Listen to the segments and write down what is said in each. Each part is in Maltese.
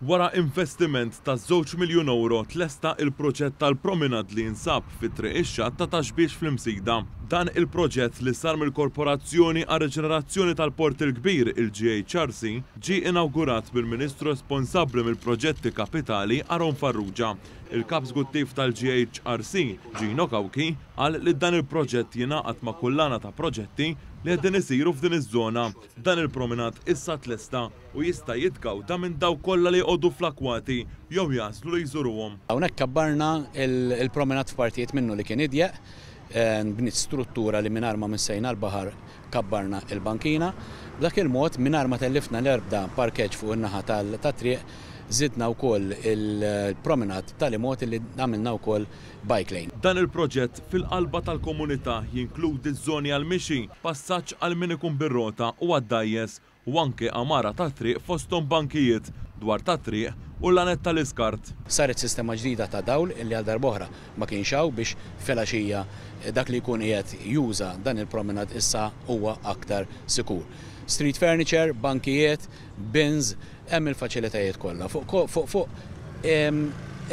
Wara investiment ta' €2 miljun tlesta il-proġett tal-promenad li jinsab fit-triq ix-xatt ta' Taxbiex fl-Imsida. Dan il-proġett li sar mill-Korporazzjoni għal Reġenerazzjoni tal-Port il-Kbir il-GHRC ġie inawgurat bil-Ministru responsabbli mill-proġetti kapitali Aron Farrugia. Il-kap żguttiv tal-GHRC Gino Kawki qal li dan il-proġett jingħaqad ma' kullana ta' proġetti li qegħdin isiru f'din iż-żona. Dan il-promenad issa tlesta u jista' jitkawda minn dawk kollha li jqogħdu fl-akwati jew jaslu li jżuruhom. Hawnhekk kabbarna il-promenad f'partijiet minnu li kien idjeq, bniet struttura li mingħajr ma missejna l-baħar kabbarna il-bankina. B'dak il-mod mingħajr ma tellifna l-erbda parkeġġ fuq in-naħa tat-triq zidna wkoll il-promenad tal-imot li għamilna wkoll bike lane. Dan il-proġett fil-qalba tal-komunità jinkludi żoni għal-mixi, passaġġ għal min ikun bir-rota u għaddajjes u anke għamara tat-triq fosthom bankijiet dwar tat-triq u l-għanet tal-iskart. Saret sistema ġdida ta' dawl illi għal darb'oħra ma kienx hawn biex filgħaxija dak li jkun qiegħed juża dan il-promenad issa huwa aktar sikur. Street furniture, bankijiet, bins, hemm il-faċilitajiet kollha. Fuq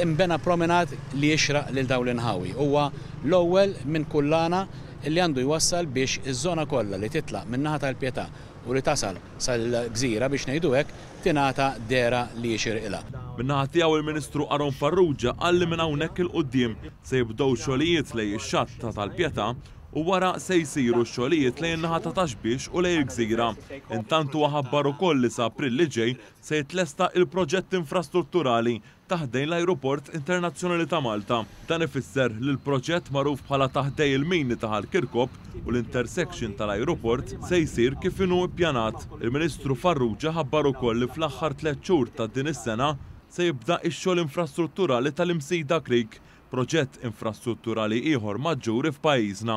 imbena promenad li jixraq lil dawn l-inħawi. Huwa l-ewwel minn kullana li għandu jwassal biex iż-żona kollha li titlaq min-naħa tal-Pjetà u li tasal sal-gżira biex ngħidu hekk tingħata dera li jixirqilha. Min-naħa tiegħu il-Ministru Aron Farrugia qal li minn hawnhekk il-quddiem se jibdew xogħlijiet lejn ix-xatt tal-Pjetà u wara se jsiru x-xogħlijiet lejn in-naħa ta' Taxbiex u lejn il-gżira. Intant huwa ħabbar ukoll li sa April li ġej se jitlesta il-proġett infrastrutturali taħdejn l-Ajruport Internazzjonali ta' Malta. Dan ifisser li l-proġett magħruf bħala taħdej il-mini ta' Kirkop u l-intersection tal-Ajruport se jsir kif inhu ppjanat. Il-Ministru Farrugia ħabbar ukoll li fl-aħħar 3 xhur ta' din is-sena se jibda x-xogħol infrastrutturali tal-Imsida Creek, proġett infrastrutturali ieħor maġġur f'pajjiżna.